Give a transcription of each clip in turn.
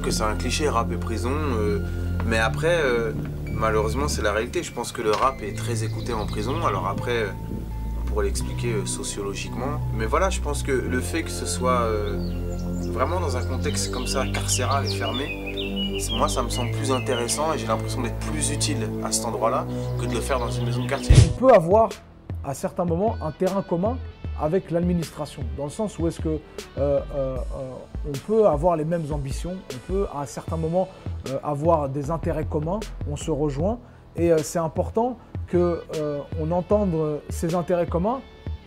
que c'est un cliché, rap et prison, mais après, malheureusement, c'est la réalité. Je pense que le rap est très écouté en prison. Alors après, on pourrait l'expliquer sociologiquement. Mais voilà, je pense que le fait que ce soit vraiment dans un contexte comme ça, carcéral et fermé, moi, ça me semble plus intéressant et j'ai l'impression d'être plus utile à cet endroit-là que de le faire dans une maison de quartier. On peut avoir, à certains moments, un terrain commun avec l'administration, dans le sens où est-ce que on peut avoir les mêmes ambitions, on peut à certains moments avoir des intérêts communs, on se rejoint et c'est important qu'on entende ces intérêts communs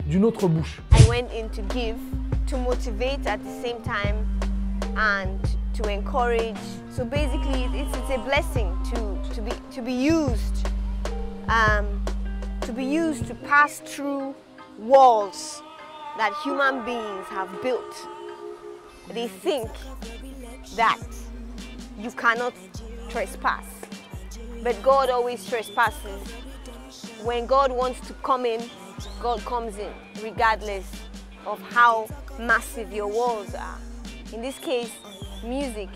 d'une autre bouche. I went in to give, to motivate at the same time and to encourage. So basically it's a blessing to be used to pass through walls that human beings have built. They think that you cannot trespass, but God always trespasses. When God wants to come in, God comes in, regardless of how massive your walls are. In this case, music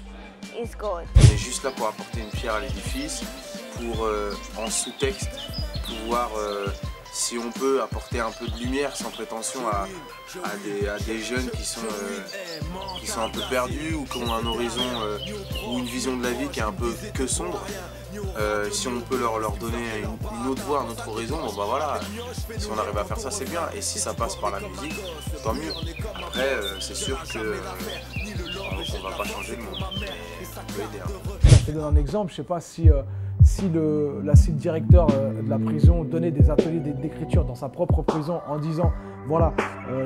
is God. On est juste là pour apporter une pierre à l'édifice, pour en sous-texte pouvoir, si on peut, apporter un peu de lumière sans prétention à des jeunes qui sont un peu perdus ou qui ont un horizon ou une vision de la vie qui est un peu que sombre. Si on peut leur donner une autre voie, un autre horizon, bon bah voilà, si on arrive à faire ça, c'est bien. Et si ça passe par la musique, tant mieux. Après, c'est sûr que on va pas changer le monde. On peut aider. Je te donne un exemple, je sais pas si le directeur de la prison donnait des ateliers d'écriture dans sa propre prison en disant voilà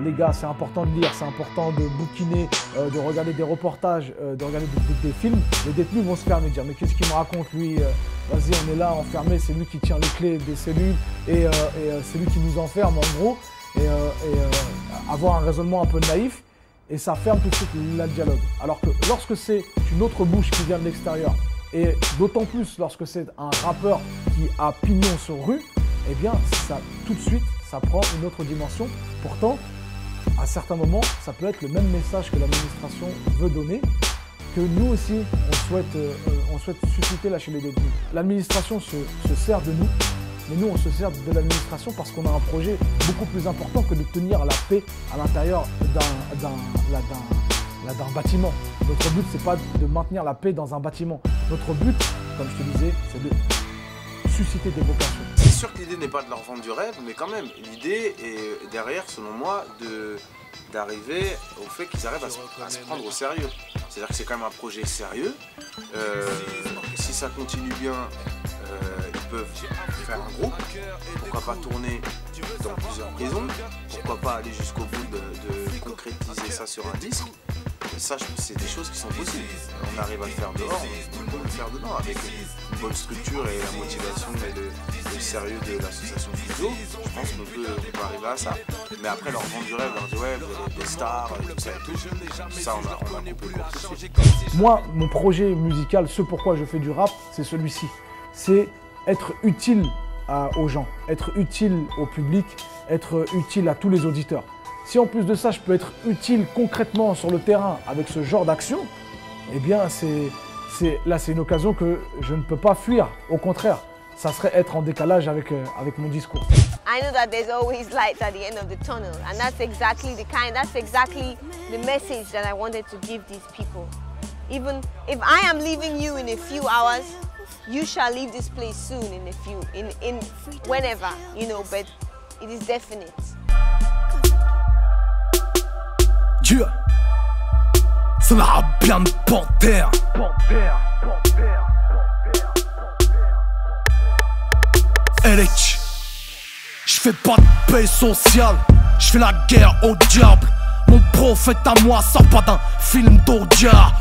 les gars, c'est important de lire, c'est important de bouquiner, de regarder des reportages, de regarder des films, les détenus vont se fermer, dire mais qu'est-ce qu'il me raconte lui, vas-y on est là enfermé, c'est lui qui tient les clés des cellules et c'est lui qui nous enferme en gros et avoir un raisonnement un peu naïf et ça ferme tout de suite le dialogue. Alors que lorsque c'est une autre bouche qui vient de l'extérieur, et d'autant plus lorsque c'est un rappeur qui a pignon sur rue, eh bien ça, tout de suite, ça prend une autre dimension. Pourtant, à certains moments, ça peut être le même message que l'administration veut donner, que nous aussi, on souhaite susciter là chez les détenus. L'administration se sert de nous, mais nous, on se sert de l'administration parce qu'on a un projet beaucoup plus important que de tenir la paix à l'intérieur d'un bâtiment. Notre but, c'est pas de maintenir la paix dans un bâtiment. Notre but, comme je te disais, c'est de susciter des vocations. C'est sûr que l'idée n'est pas de leur vendre du rêve, mais quand même, l'idée est derrière, selon moi, d'arriver au fait qu'ils arrivent à se prendre au sérieux. C'est-à-dire que c'est quand même un projet sérieux. Si ça continue bien, ils peuvent faire un groupe. Pourquoi pas tourner dans plusieurs prisons? Pourquoi pas aller jusqu'au bout de concrétiser ça sur un disque? Et ça, c'est des choses qui sont possibles. On arrive à le faire dehors, on peut le faire dedans avec une bonne structure et la motivation et le sérieux de l'association Fuso. Je pense qu'on peut arriver à ça. Mais après, leur vendre du rêve, leur dire ouais, vous avez des stars, tout ça et tout, ça on a coupé court tout de suite. Moi, mon projet musical, ce pourquoi je fais du rap, c'est celui-ci. C'est être utile aux gens, être utile au public, être utile à tous les auditeurs. Si en plus de ça, je peux être utile concrètement sur le terrain avec ce genre d'action, eh bien, là, c'est une occasion que je ne peux pas fuir. Au contraire, ça serait être en décalage avec mon discours. I know that there's always light at the end of the tunnel, and that's exactly the message that I wanted to give these people. Even if I am leaving you in a few hours, you shall leave this place soon in whenever, you know, but it is definite. Dieu, ça m'a bien de panthère. Eric, je fais pas de paix sociale, je fais la guerre au diable. Mon prophète à moi sort pas d'un film d'Audiard.